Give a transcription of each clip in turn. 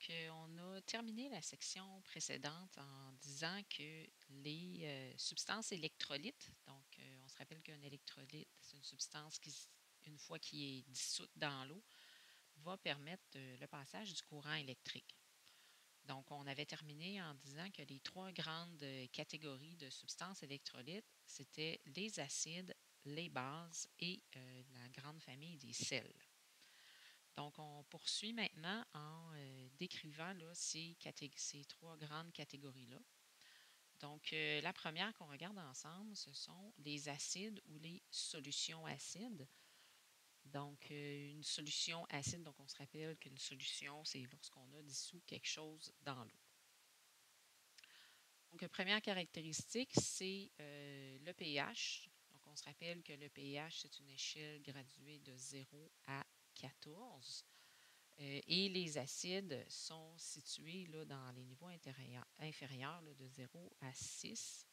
On a terminé la section précédente en disant que les substances électrolytes, on se rappelle qu'un électrolyte, c'est une substance qui, une fois qui est dissoute dans l'eau, va permettre le passage du courant électrique. Donc, on avait terminé en disant que les trois grandes catégories de substances électrolytes, c'était les acides, les bases et la grande famille des sels. Donc, on poursuit maintenant en décrivant là, ces trois grandes catégories-là. Donc, la première qu'on regarde ensemble, ce sont les acides ou les solutions acides. Donc, une solution acide, donc on se rappelle qu'une solution, c'est lorsqu'on a dissous quelque chose dans l'eau. Donc, la première caractéristique, c'est le pH. Donc, on se rappelle que le pH, c'est une échelle graduée de 0 à 14. Et les acides sont situés là, dans les niveaux inférieurs là, de 0 à 6,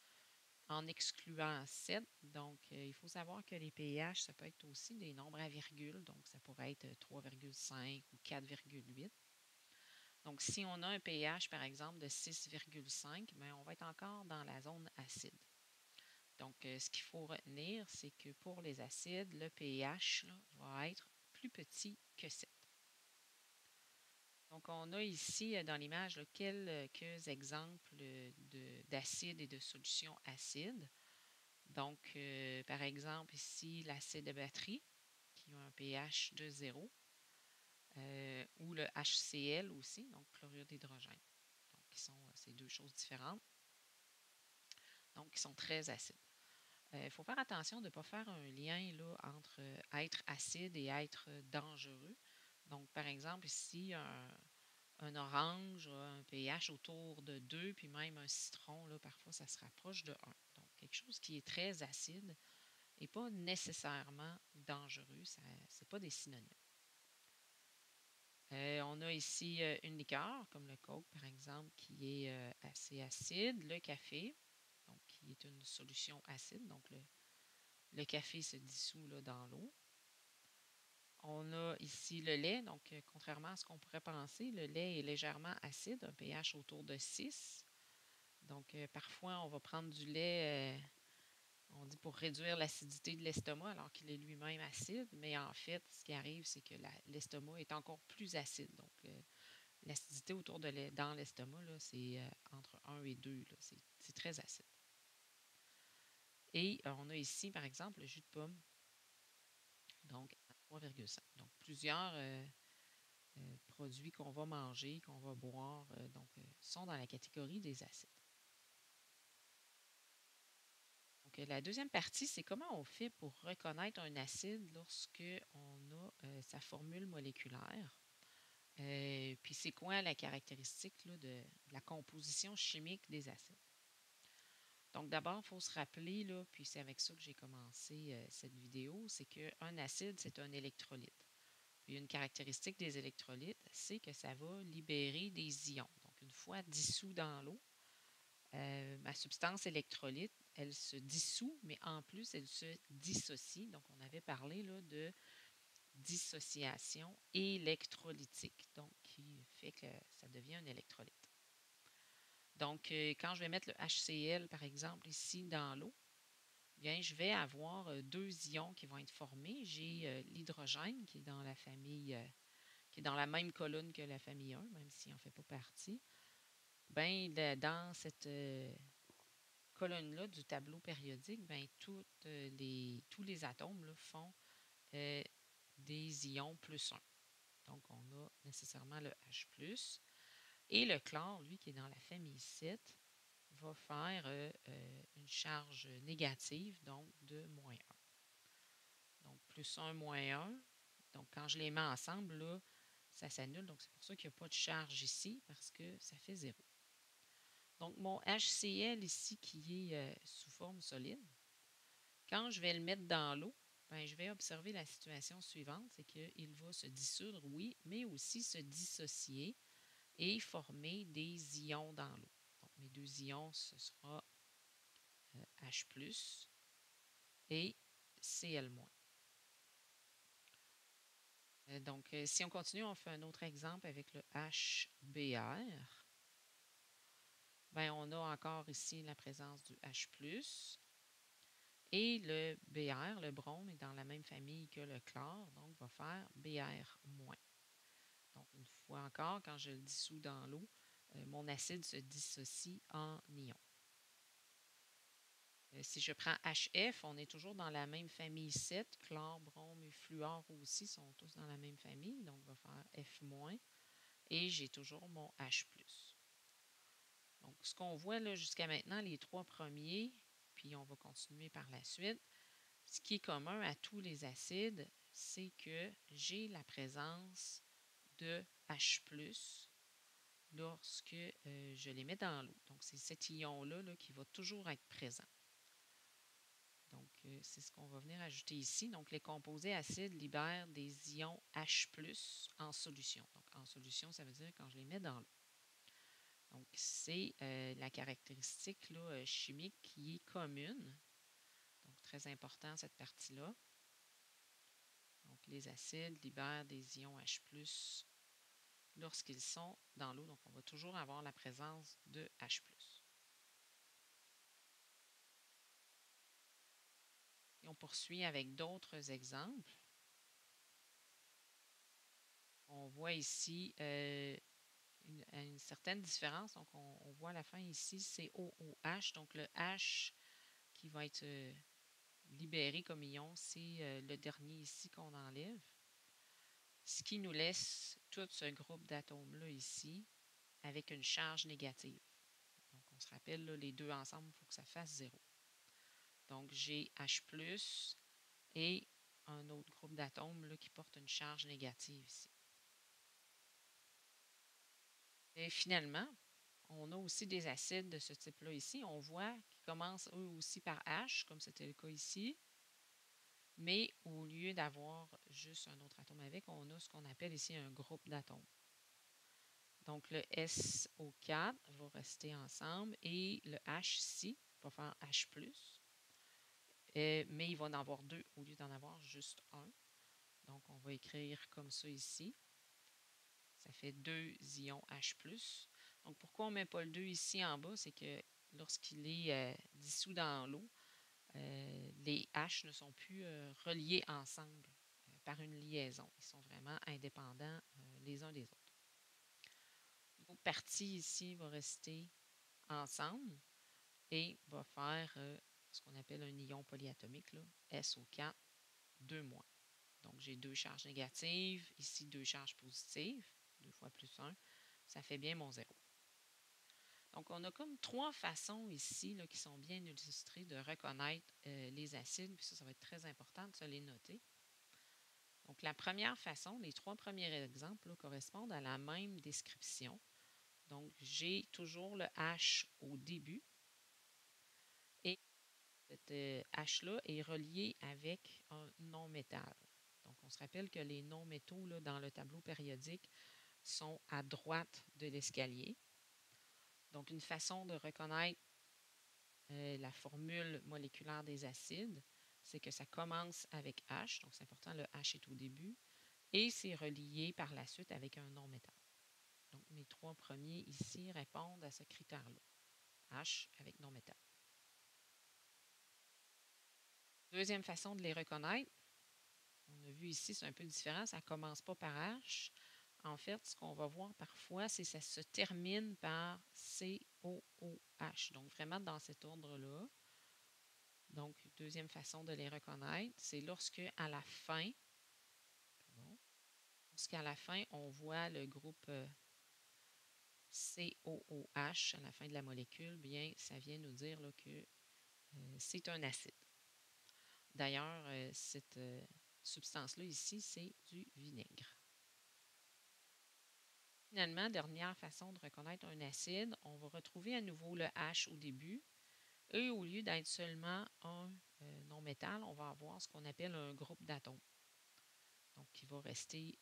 en excluant 7. Donc, il faut savoir que les pH, ça peut être aussi des nombres à virgule. Donc, ça pourrait être 3,5 ou 4,8. Donc, si on a un pH, par exemple, de 6,5, bien, on va être encore dans la zone acide. Donc, ce qu'il faut retenir, c'est que pour les acides, le pH là, va être plus petit que 7. Donc, on a ici dans l'image quelques exemples d'acides et de solutions acides. Donc, par exemple, ici, l'acide de batterie, qui a un pH de 0, ou le HCl aussi, donc chlorure d'hydrogène. Donc, c'est deux choses différentes. Donc, ils sont très acides. Il faut faire attention de ne pas faire un lien là, entre être acide et être dangereux. Donc, par exemple, ici, un orange a un pH autour de 2, puis même un citron, là, parfois, ça se rapproche de 1. Donc, quelque chose qui est très acide n'est pas nécessairement dangereux. Ce n'est pas des synonymes. On a ici une liqueur, comme le Coke, par exemple, qui est assez acide. Le café, donc, qui est une solution acide. Donc, le café se dissout là, dans l'eau. On a ici le lait. Donc, contrairement à ce qu'on pourrait penser, le lait est légèrement acide, un pH autour de 6. Donc, parfois, on va prendre du lait, on dit pour réduire l'acidité de l'estomac, alors qu'il est lui-même acide. Mais en fait, ce qui arrive, c'est que l'estomac est encore plus acide. Donc, l'acidité dans l'estomac, c'est entre 1 et 2. C'est très acide. Et on a ici, par exemple, le jus de pomme. Donc, à 3,5. Donc, plusieurs produits qu'on va manger, qu'on va boire, sont dans la catégorie des acides. Donc, la deuxième partie, c'est comment on fait pour reconnaître un acide lorsque on a sa formule moléculaire. Puis, c'est quoi la caractéristique là, de la composition chimique des acides? Donc, d'abord, il faut se rappeler, là, puis c'est avec ça que j'ai commencé cette vidéo, c'est qu'un acide, c'est un électrolyte. Puis une caractéristique des électrolytes, c'est que ça va libérer des ions. Donc, une fois dissous dans l'eau, ma substance électrolyte, elle se dissout, mais en plus, elle se dissocie. Donc, on avait parlé là, de dissociation électrolytique, donc qui fait que ça devient un électrolyte. Donc, quand je vais mettre le HCl, par exemple, ici dans l'eau, bien, je vais avoir deux ions qui vont être formés. J'ai l'hydrogène qui est dans la famille, qui est dans la même colonne que la famille 1, même s'il n'en fait pas partie. Bien, dans cette colonne-là du tableau périodique, bien, tous les atomes là, font des ions +1. Donc, on a nécessairement le H+. Et le chlore, lui, qui est dans la famille 7, va faire une charge négative, donc de -1. Donc, +1, -1. Donc, quand je les mets ensemble, là, ça s'annule. Donc, c'est pour ça qu'il n'y a pas de charge ici, parce que ça fait 0. Donc, mon HCl ici, qui est sous forme solide, quand je vais le mettre dans l'eau, ben, je vais observer la situation suivante, c'est qu'il va se dissoudre, oui, mais aussi se dissocier et former des ions dans l'eau. Donc, mes deux ions, ce sera H+, et Cl-. Donc, si on continue, on fait un autre exemple avec le HBr. Ben, on a encore ici la présence du H+. Et le Br, le brome, est dans la même famille que le chlore, donc va faire Br-. Donc, une fois encore, quand je le dissous dans l'eau, mon acide se dissocie en ion. Si je prends HF, on est toujours dans la même famille 7. Chlore, brome et fluor aussi sont tous dans la même famille, donc va faire F-. Et j'ai toujours mon H+. Donc, ce qu'on voit là jusqu'à maintenant, les trois premiers, puis on va continuer par la suite, ce qui est commun à tous les acides, c'est que j'ai la présence de H+ lorsque je les mets dans l'eau. Donc, c'est cet ion-là là, qui va toujours être présent. Donc, c'est ce qu'on va venir ajouter ici. Donc, les composés acides libèrent des ions H+ en solution. Donc, en solution, ça veut dire quand je les mets dans l'eau. Donc, c'est la caractéristique là, chimique qui est commune. Donc, très important cette partie-là. Donc, les acides libèrent des ions H+ lorsqu'ils sont dans l'eau. Donc, on va toujours avoir la présence de H+. Et on poursuit avec d'autres exemples. On voit ici une certaine différence. Donc, on voit à la fin ici, c'est OOH. Donc, le H qui va être libéré comme ion, c'est le dernier ici qu'on enlève. Ce qui nous laisse tout ce groupe d'atomes-là ici avec une charge négative. Donc, on se rappelle, là, les deux ensemble, il faut que ça fasse 0. Donc, j'ai H+ et un autre groupe d'atomes là, qui porte une charge négative ici. Et finalement, on a aussi des acides de ce type-là ici. On voit qu'ils commencent eux aussi par H, comme c'était le cas ici. Mais au lieu d'avoir juste un autre atome avec, on a ce qu'on appelle ici un groupe d'atomes. Donc, le SO4 va rester ensemble et le H ici va faire H+. Mais il va en avoir deux au lieu d'en avoir juste un. Donc, on va écrire comme ça ici. Ça fait 2 ions H+. Donc, pourquoi on ne met pas le 2 ici en bas? C'est que lorsqu'il est dissous dans l'eau, les H ne sont plus reliés ensemble par une liaison. Ils sont vraiment indépendants les uns des autres. L'autre partie ici va rester ensemble et va faire ce qu'on appelle un ion polyatomique, là, SO4, 2-. Donc, j'ai deux charges négatives, ici deux charges positives, 2 fois plus 1, ça fait bien mon 0. Donc, on a comme trois façons ici là, qui sont bien illustrées de reconnaître les acides, puis ça va être très important de se les noter. Donc, la première façon, les trois premiers exemples là, correspondent à la même description. Donc, j'ai toujours le H au début et cette H-là est reliée avec un non-métal. Donc, on se rappelle que les non-métaux là, dans le tableau périodique sont à droite de l'escalier. Donc, une façon de reconnaître la formule moléculaire des acides, c'est que ça commence avec H, donc c'est important, le H est au début, et c'est relié par la suite avec un non-métal. Donc, mes trois premiers ici répondent à ce critère-là. H avec non-métal. Deuxième façon de les reconnaître, on a vu ici, c'est un peu différent, ça ne commence pas par H. En fait, ce qu'on va voir parfois, c'est que ça se termine par COOH. Donc, vraiment dans cet ordre-là. Donc, deuxième façon de les reconnaître, c'est lorsque à la fin, on voit le groupe COOH à la fin de la molécule, bien, ça vient nous dire là, que c'est un acide. D'ailleurs, cette substance-là ici, c'est du vinaigre. Finalement, dernière façon de reconnaître un acide, on va retrouver à nouveau le H au début. Et au lieu d'être seulement un non-métal, on va avoir ce qu'on appelle un groupe d'atomes. Donc, qui va rester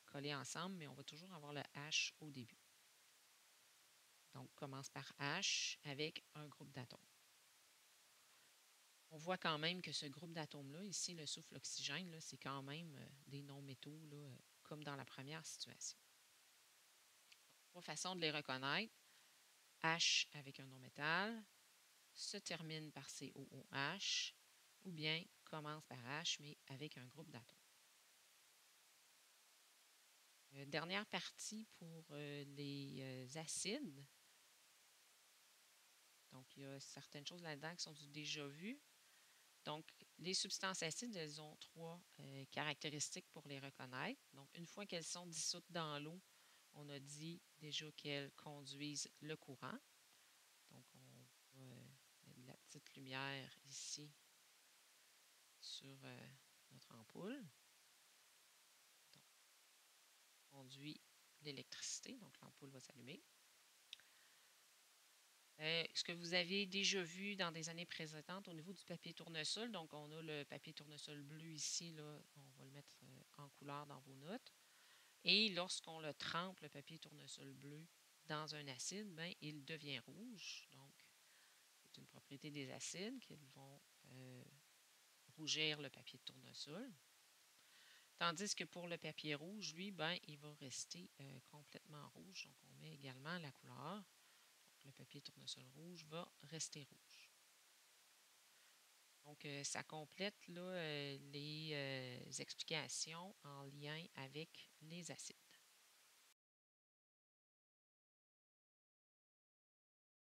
collé ensemble, mais on va toujours avoir le H au début. Donc, on commence par H avec un groupe d'atomes. On voit quand même que ce groupe d'atomes-là, ici, le soufre l'oxygène, c'est quand même des non-métaux là, comme dans la première situation. 3 façons de les reconnaître. H avec un non-métal, se termine par COOH, ou bien commence par H, mais avec un groupe d'atomes. Dernière partie pour les acides. Donc, il y a certaines choses là-dedans qui sont du déjà vu. Donc, les substances acides, elles ont 3 caractéristiques pour les reconnaître. Donc, une fois qu'elles sont dissoutes dans l'eau, on a dit déjà qu'elles conduisent le courant. Donc, on va mettre de la petite lumière ici sur notre ampoule. Donc, on conduit l'électricité, donc l'ampoule va s'allumer. Ce que vous avez déjà vu dans des années précédentes au niveau du papier tournesol, donc on a le papier tournesol bleu ici, là, on va le mettre en couleur dans vos notes. Et lorsqu'on le trempe, le papier tournesol bleu, dans un acide, ben, il devient rouge. Donc, c'est une propriété des acides qu'ils vont rougir le papier de tournesol. Tandis que pour le papier rouge, lui, ben, il va rester complètement rouge. Donc, on met également la couleur. Donc, le papier tournesol rouge va rester rouge. Donc, ça complète là, les explications en lien avec les acides.